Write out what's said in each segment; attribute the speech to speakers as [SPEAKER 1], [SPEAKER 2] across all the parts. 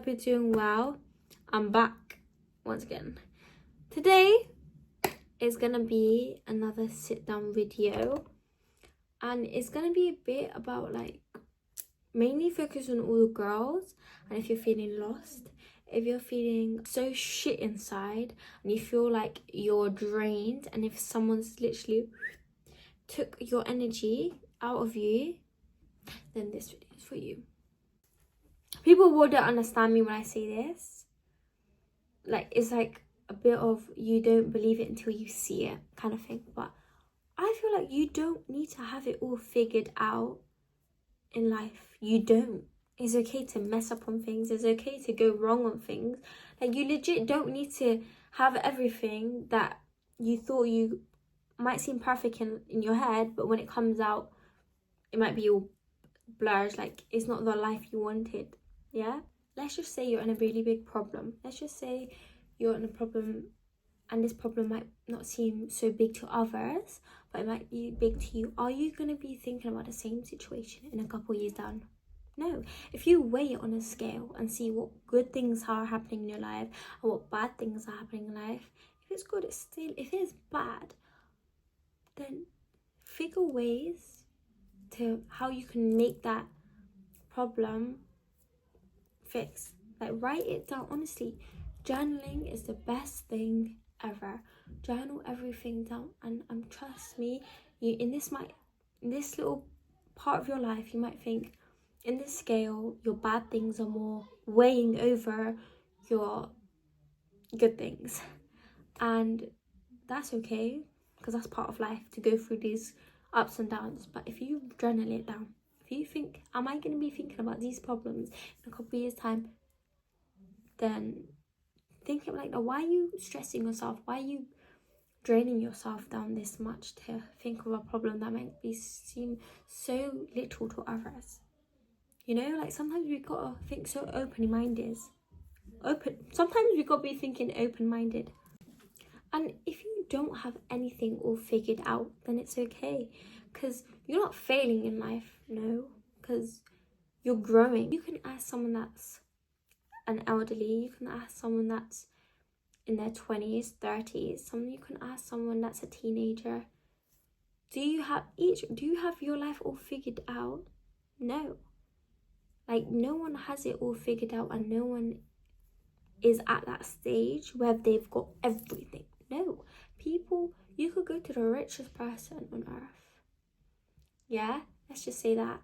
[SPEAKER 1] hope you're doing well. I'm back once again. Today is gonna be another sit down video, and it's gonna be a bit about mainly focus on all the girls. And if you're feeling lost, if you're feeling so shit inside and you feel like you're drained, and if someone's literally took your energy out of you, then this video is for you. People wouldn't understand me when I say this. It's like a bit of you don't believe it until you see it kind of thing. But I feel like you don't need to have it all figured out in life. You don't. It's okay to mess up on things. It's okay to go wrong on things. You legit don't need to have everything that you thought you might seem perfect in your head, but when it comes out, it might be all blurs. It's not the life you wanted. Yeah? Let's just say you're in a really big problem. Let's just say you're in a problem, and this problem might not seem so big to others, but it might be big to you. Are you going to be thinking about the same situation in a couple years down? No. If you weigh it on a scale and see what good things are happening in your life and what bad things are happening in life, if it's good, it's still, if it's bad, then figure ways to how you can make that problem fix. Write it down. Honestly, journaling is the best thing ever. Journal everything down, and trust me, you in this little part of your life, you might think in this scale your bad things are more weighing over your good things, and that's okay, because that's part of life, to go through these ups and downs. But if you journal it down, if you think, am I going to be thinking about these problems in a couple of years time, then think of why are you stressing yourself? Why are you draining yourself down this much to think of a problem that might seem so little to others? Sometimes we gotta think so open-minded. Sometimes we gotta be thinking open-minded. And if you don't have anything all figured out, then it's okay, because you're not failing in life. No, because you're growing. You can ask someone that's an elderly, you can ask someone that's in their 20s, 30s, you can ask someone that's a teenager. Do you have your life all figured out? No. No one has it all figured out, and no one is at that stage where they've got everything. No. You could go to the richest person on earth. Yeah? Let's just say that.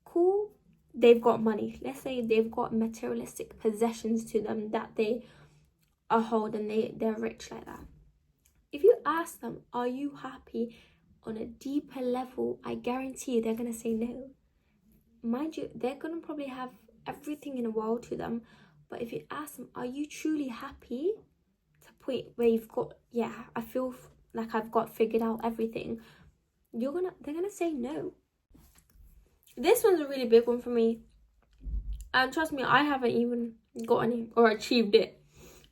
[SPEAKER 1] Cool. They've got money. Let's say they've got materialistic possessions to them that they hold, and they're rich like that. If you ask them, are you happy on a deeper level, I guarantee you they're going to say no. Mind you, they're going to probably have everything in the world to them, but if you ask them, are you truly happy, to the point where you've got, I feel like I've got figured out everything, they're gonna say no. This one's a really big one for me, and trust me, I haven't even gotten it or achieved it.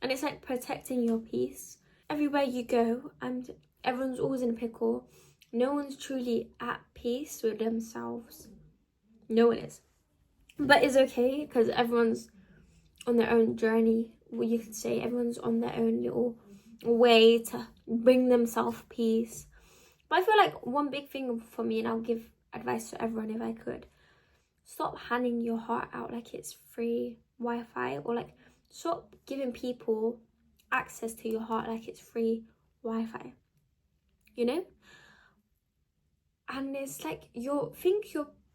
[SPEAKER 1] And it's protecting your peace. Everywhere you go, and everyone's always in a pickle. No one's truly at peace with themselves. No one is. But it's okay, because everyone's on their own journey. What you could say, everyone's on their own little way to bring themselves peace. But I feel one big thing for me, and I'll give advice to everyone if I could, stop handing your heart out like it's free Wi-Fi, or stop giving people access to your heart like it's free Wi-Fi. And it's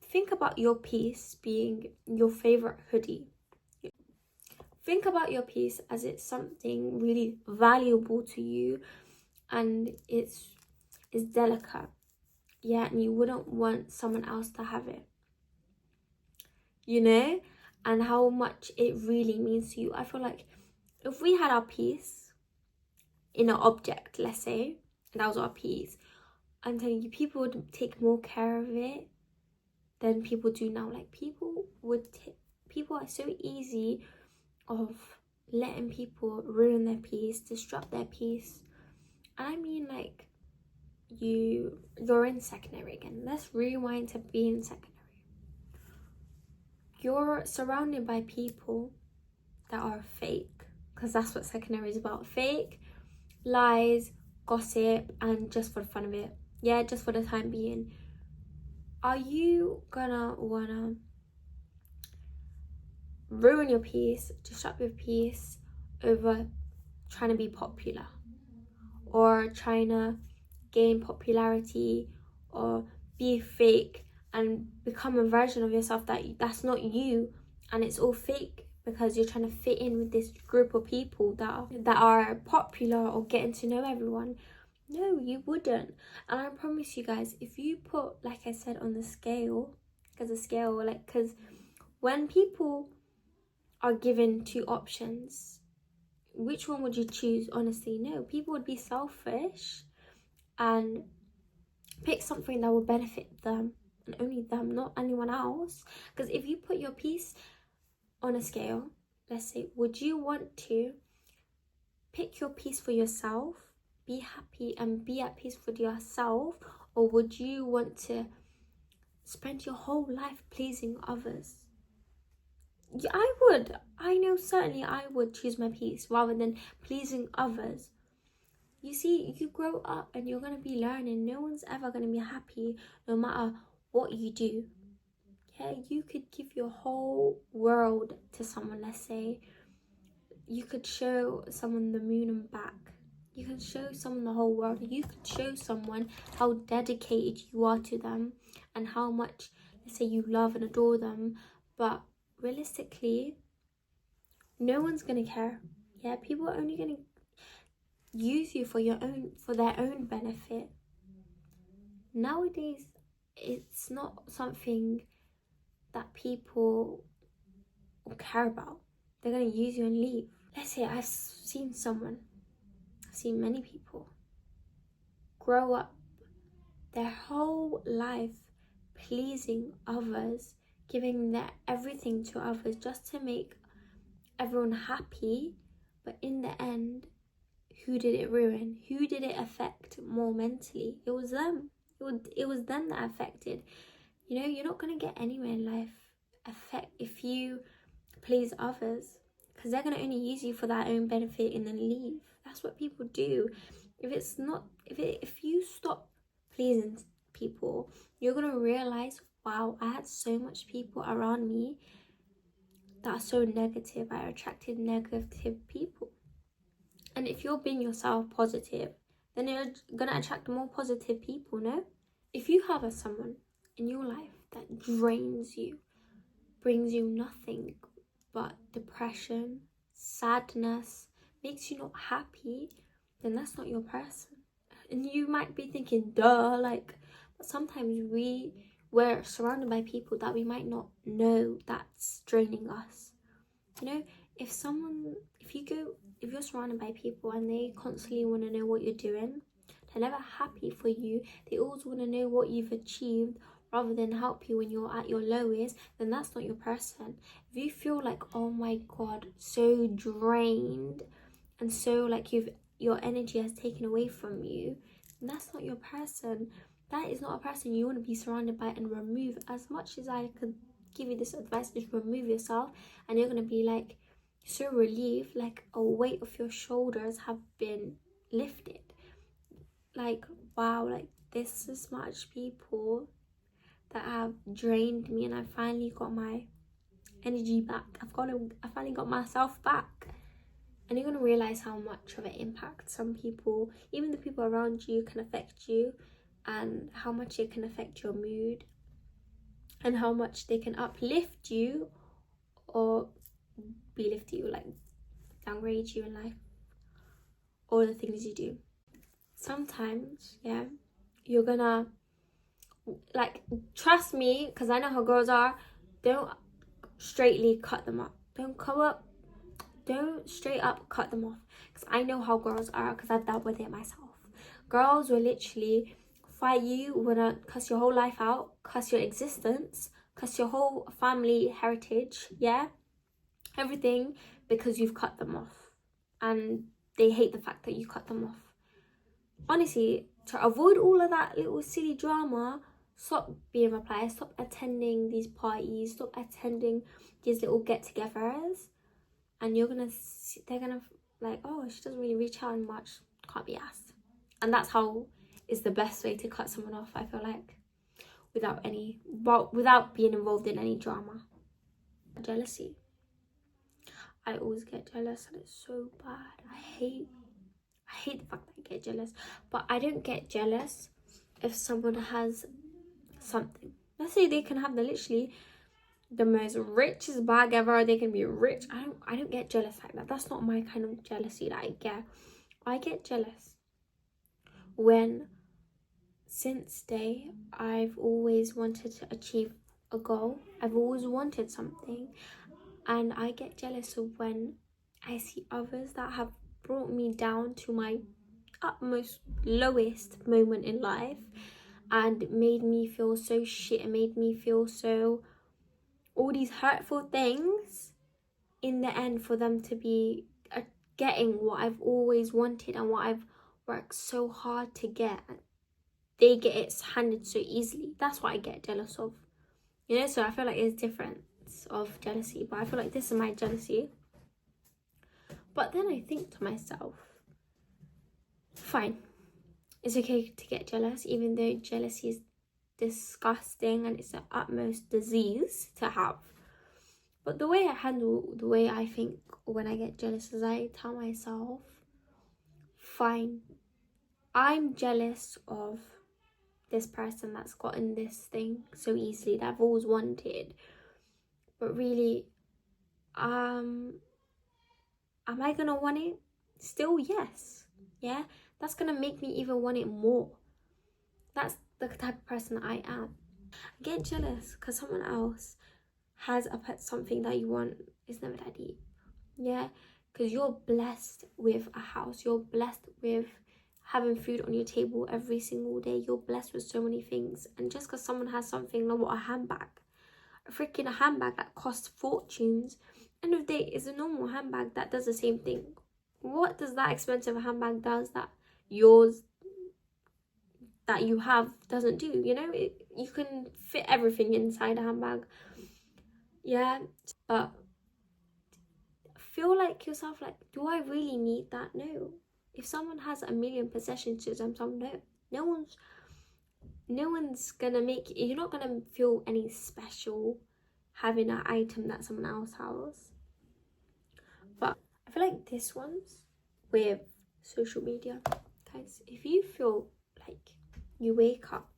[SPEAKER 1] think about your peace being your favorite hoodie. Think about your peace as it's something really valuable to you, and it's delicate. Yeah, and you wouldn't want someone else to have it. And how much it really means to you. I feel if we had our peace in an object, let's say, and that was our peace, I'm telling you, people would take more care of it than people do now. People are so easy of letting people ruin their peace, disrupt their peace. And I mean, you're in secondary again. Let's rewind to being secondary. You're surrounded by people that are fake, because that's what secondary is about. Fake, lies, gossip, and just for the fun of it. Yeah, just for the time being. Are you gonna wanna ruin your peace, disrupt your peace over trying to be popular, or trying to gain popularity, or be fake and become a version of yourself that's not you, and it's all fake because you're trying to fit in with this group of people that are popular or getting to know everyone? No, you wouldn't. And I promise you guys, if you put, like I said, on the scale, because when people are given two options, which one would you choose? Honestly, no, people would be selfish and pick something that will benefit them and only them, not anyone else. Because if you put your peace on a scale, let's say, would you want to pick your peace for yourself, be happy and be at peace with yourself, or would you want to spend your whole life pleasing others? Yeah, I know certainly I would choose my peace rather than pleasing others. You see, you grow up and you're going to be learning. No one's ever going to be happy no matter what you do. Yeah, you could give your whole world to someone. Let's say you could show someone the moon and back. You can show someone the whole world. You could show someone how dedicated you are to them and how much, let's say, you love and adore them. But realistically, no one's going to care. Yeah, people are only going to use you for their own benefit. Nowadays, it's not something that people care about. They're going to use you and leave. Let's say I've seen many people grow up their whole life pleasing others, giving their everything to others just to make everyone happy. But in the end, who did it ruin? Who did it affect more mentally? It was them. It was them that affected. You know, you're not going to get anywhere in life if you please others, because they're going to only use you for their own benefit and then leave. That's what people do. If you stop pleasing people, you're going to realize, wow, I had so much people around me that are so negative. I attracted negative people. And if you're being yourself positive, then you're going to attract more positive people, no? If you have someone in your life that drains you, brings you nothing but depression, sadness, makes you not happy, then that's not your person. And you might be thinking, duh, but sometimes we're surrounded by people that we might not know that's draining us. You know, if you're surrounded by people and they constantly want to know what you're doing, they're never happy for you, they always want to know what you've achieved rather than help you when you're at your lowest, then that's not your person. If you feel like, oh my god, so drained and so like your energy has taken away from you, then that's not your person. That is not a person you want to be surrounded by and remove. As much as I could give you this advice, just remove yourself and you're going to be like so relieved, like a weight of your shoulders have been lifted. Like, wow, like this is much people that have drained me and I finally got my energy back. I finally got myself back. And you're going to realize how much of an impact some people, even the people around you, can affect you, and how much it can affect your mood, and how much they can uplift you or belift you, like downgrade you in life, all the things you do. Sometimes, yeah, you're gonna, like, trust me, because I know how girls are, don't straightly cut them up. Don't straight up cut them off, because I know how girls are, because I've dealt with it myself. Girls will literally fight you, wanna cuss your whole life out, cuss your existence, cuss your whole family heritage, yeah, everything, because you've cut them off, and they hate the fact that you cut them off. Honestly, to avoid all of that little silly drama, stop being replies, stop attending these parties, stop attending these little get-togethers, and they're gonna like, oh, she doesn't really reach out much, can't be asked. And that's how is the best way to cut someone off, I feel like, without being involved in any drama. Jealousy. I always get jealous, and it's so bad. I hate the fact that I get jealous. But I don't get jealous if someone has something. Let's say they can have literally the most richest bag ever, they can be rich. I don't get jealous like that. That's not my kind of jealousy that I get. I get jealous when, since day, I've always wanted to achieve a goal. I've always wanted something, and I get jealous of when I see others that have brought me down to my utmost lowest moment in life and made me feel so shit and made me feel so all these hurtful things. In the end, for them to be getting what I've always wanted and what I've worked so hard to get, they get it handed so easily. That's what I get jealous of, you know. So I feel like it's different of jealousy, but I feel like this is my jealousy. But then I think to myself, fine, it's okay to get jealous, even though jealousy is disgusting and it's the utmost disease to have. But the way I think when I get jealous is I tell myself, fine, I'm jealous of this person that's gotten this thing so easily that I've always wanted. But really, am I gonna want it? Still, yes. Yeah, that's gonna make me even want it more. That's the type of person that I am. I get jealous because someone else has something that you want. Is never that deep. Yeah, because you're blessed with a house, you're blessed with having food on your table every single day, you're blessed with so many things. And just because someone has something like what, a handbag, a handbag that costs fortunes, end of the day is a normal handbag that does the same thing. What does that expensive handbag does that yours that you have doesn't do? You know, you can fit everything inside a handbag. Yeah, but feel like yourself, like, do I really need that? No. If someone has a million possessions to themselves, no one's gonna make, you're not gonna feel any special having an item that someone else has. But I feel like this one's with social media. Guys, if you feel like you wake up,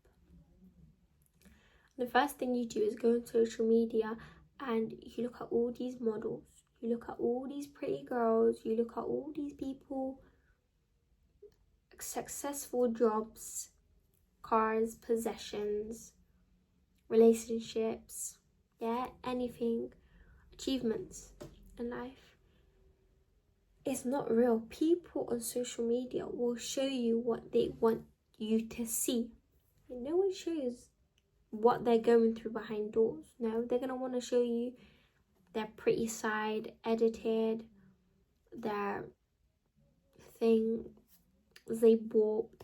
[SPEAKER 1] the first thing you do is go on social media and you look at all these models, you look at all these pretty girls, you look at all these people, successful jobs, cars, possessions, relationships, yeah, anything, achievements in life. It's not real. People on social media will show you what they want you to see. And no one shows what they're going through behind doors. No, they're gonna want to show you their pretty side, edited, their thing they bought.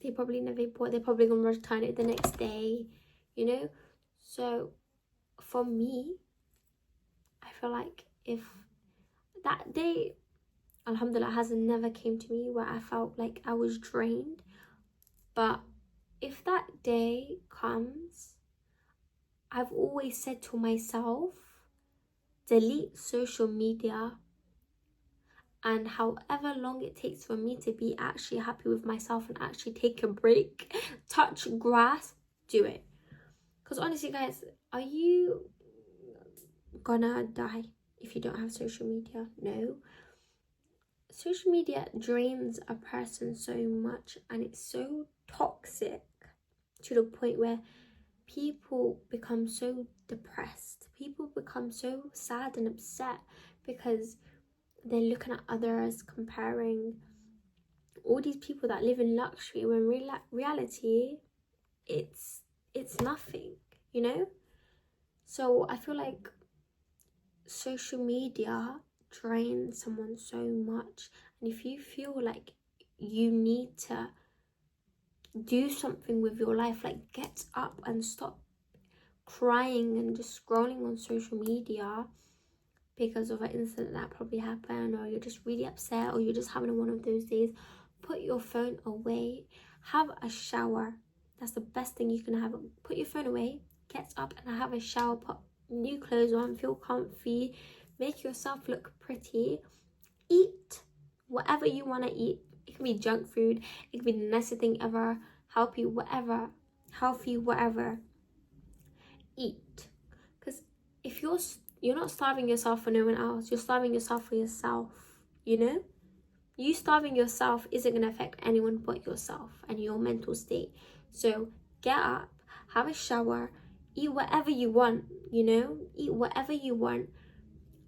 [SPEAKER 1] They probably never bought. They're probably gonna return it the next day, you know. So for me, I feel like if that day, alhamdulillah, hasn't never came to me where I felt like I was drained. But if that day comes, I've always said to myself, delete social media, and however long it takes for me to be actually happy with myself and actually take a break, touch grass, do it. Because honestly, guys, are you gonna die if you don't have social media? No. Social media drains a person so much, and it's so toxic to the point where people become so depressed. People become so sad and upset because they're looking at others, comparing all these people that live in luxury, when reality, it's nothing, you know. So I feel like social media drains someone so much, and if you feel like you need to do something with your life, like get up and stop crying and just scrolling on social media, because of an incident that probably happened, or you're just really upset, or you're just having one of those days, put your phone away, have a shower. That's the best thing you can have. Put your phone away, get up and have a shower, put new clothes on, feel comfy, make yourself look pretty, eat whatever you want to eat. It can be junk food, it can be the nicest thing ever, healthy, whatever, eat. Because if you're not starving yourself for no one else, you're starving yourself for yourself, you know? You starving yourself isn't going to affect anyone but yourself and your mental state. So get up, have a shower, eat whatever you want, you know? Eat whatever you want.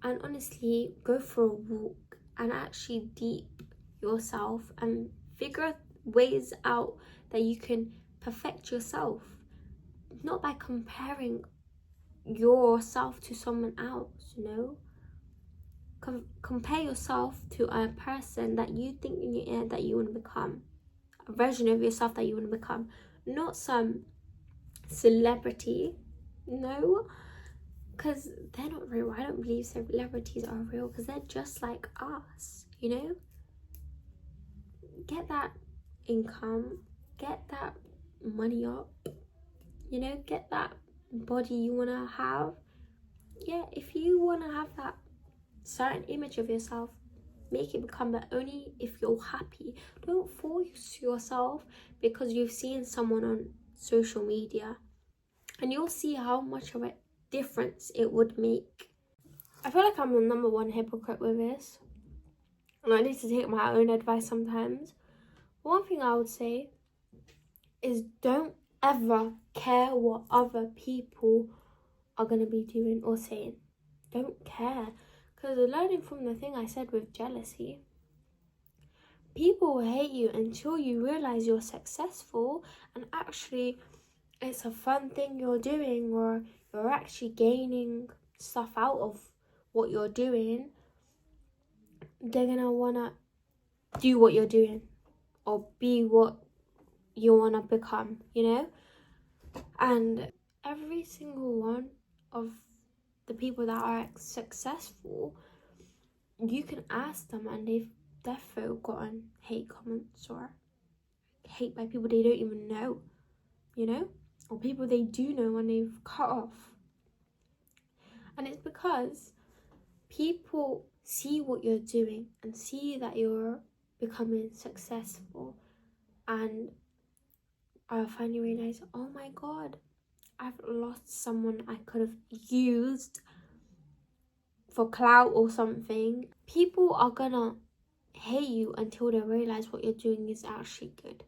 [SPEAKER 1] And honestly, go for a walk and actually deep yourself and figure ways out that you can perfect yourself. Not by comparing yourself to someone else, you know? Compare yourself to a person that you think in your ear that you want to become, a version of yourself that you want to become, not some celebrity. No, because they're not real. I don't believe celebrities are real, because they're just like us, you know? Get that income, get that money up, you know? Get that body you want to have. Yeah, if you want to have that certain image of yourself, make it become that only if you're happy. Don't force yourself because you've seen someone on social media, and you'll see how much of a difference it would make. I feel like I'm the number one hypocrite with this, and I need to take my own advice sometimes. One thing I would say is don't ever care what other people are going to be doing or saying. Don't care. Because learning from the thing I said with jealousy, people will hate you until you realize you're successful and actually it's a fun thing you're doing, or you're actually gaining stuff out of what you're doing. They're gonna wanna do what you're doing or be what you wanna become, you know? And every single one of the people that are successful, you can ask them and they've defo gotten hate comments or hate by people they don't even know, you know? Or people they do know and they've cut off. And it's because people see what you're doing and see that you're becoming successful, and I finally realize, oh my god, I've lost someone I could have used for clout or something. People are gonna hate you until they realize what you're doing is actually good.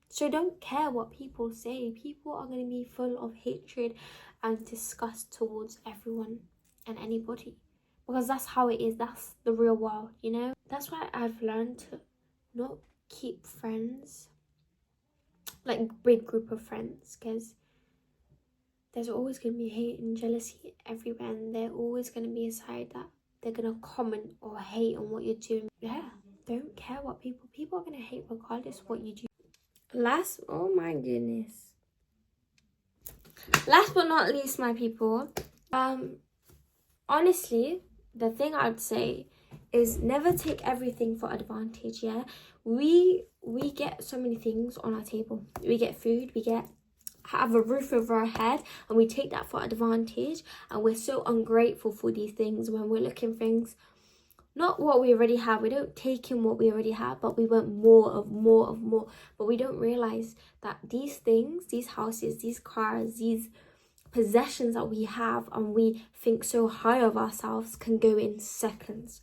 [SPEAKER 1] So don't care what people say. People are going to be full of hatred and disgust towards everyone and anybody, because that's how it is. That's the real world, you know? That's why I've learned to not keep friends, like big group of friends, because there's always going to be hate and jealousy everywhere, and they're always going to be a side that they're going to comment or hate on what you're doing. Yeah, don't care what people are going to hate regardless what you do. Oh my goodness. Last but not least, my people, honestly, the thing I'd say is never take everything for advantage. Yeah, we get so many things on our table. We get food, have a roof over our head, and we take that for advantage, and we're so ungrateful for these things when we're looking for things. Not what we already have. We don't take in what we already have, but we want more of more. But we don't realize that these things, these houses, these cars, these possessions that we have and we think so high of ourselves can go in seconds.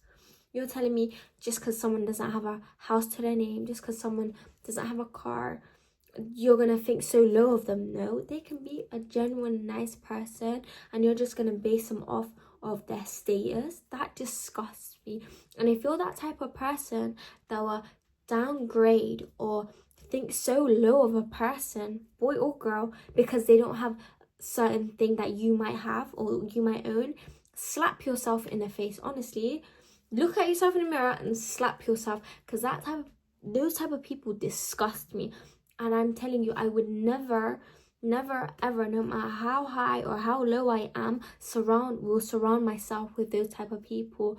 [SPEAKER 1] You're telling me just because someone doesn't have a house to their name, just because someone doesn't have a car, you're going to think so low of them? No, they can be a genuine nice person and you're just going to base them off of their status. That disgusts me. And if you're that type of person that will downgrade or think so low of a person, boy or girl, because they don't have certain thing that you might have or you might own, slap yourself in the face. Honestly, look at yourself in the mirror and slap yourself, because those type of people disgust me. And I'm telling you, I would never never ever, no matter how high or how low I am, will surround myself with those type of people.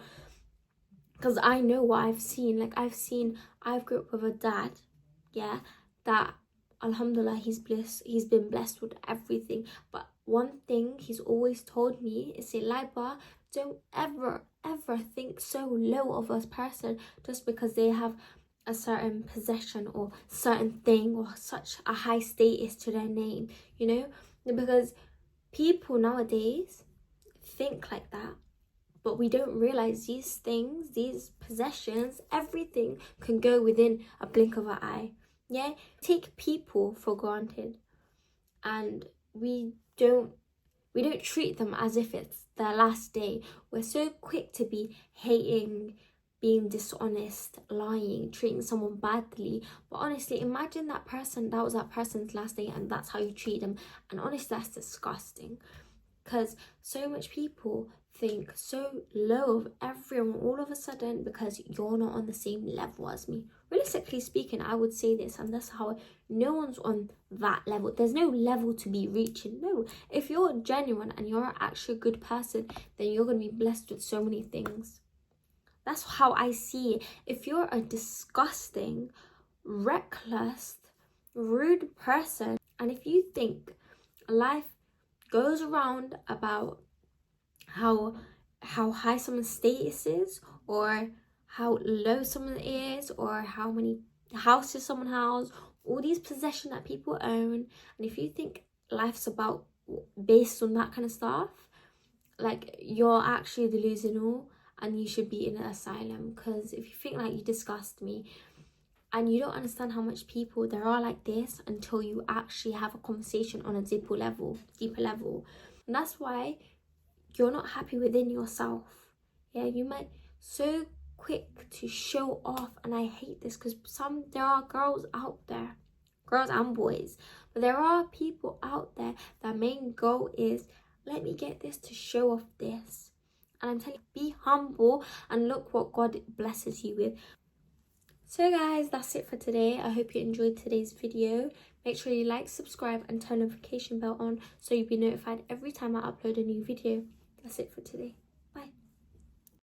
[SPEAKER 1] Because I know what I've seen. Like I've grew up with a dad, yeah, that alhamdulillah, he's been blessed with everything. But one thing he's always told me is, say, Layba, don't ever think so low of a person just because they have a certain possession or certain thing or such a high status to their name, you know, because people nowadays think like that. But we don't realize these things, these possessions, everything can go within a blink of an eye. Yeah, take people for granted, and we don't treat them as if it's their last day. We're so quick to be hating, being dishonest, lying, treating someone badly. But honestly, imagine that was that person's last day and that's how you treat them. And honestly, that's disgusting. Because so much people think so low of everyone all of a sudden because you're not on the same level as me. Realistically speaking, I would say this, and that's how no one's on that level. There's no level to be reaching. No, if you're genuine and you're actually a good person, then you're going to be blessed with so many things. That's how I see it. If you're a disgusting, reckless, rude person, and if you think life goes around about how high someone's status is, or how low someone is, or how many houses someone has, all these possessions that people own, and if you think life's about based on that kind of stuff, like, you're actually delusional and you should be in an asylum. Because if you think like, you disgust me, and you don't understand how much people there are like this until you actually have a conversation on a deeper level. And that's why you're not happy within yourself. Yeah, you might so quick to show off, and I hate this because there are girls out there, girls and boys, but there are people out there, their main goal is, let me get this to show off this. And I'm telling you, be humble and look what God blesses you with. So guys, that's it for today. I hope you enjoyed today's video. Make sure you like, subscribe and turn notification bell on so you'll be notified every time I upload a new video. That's it for today.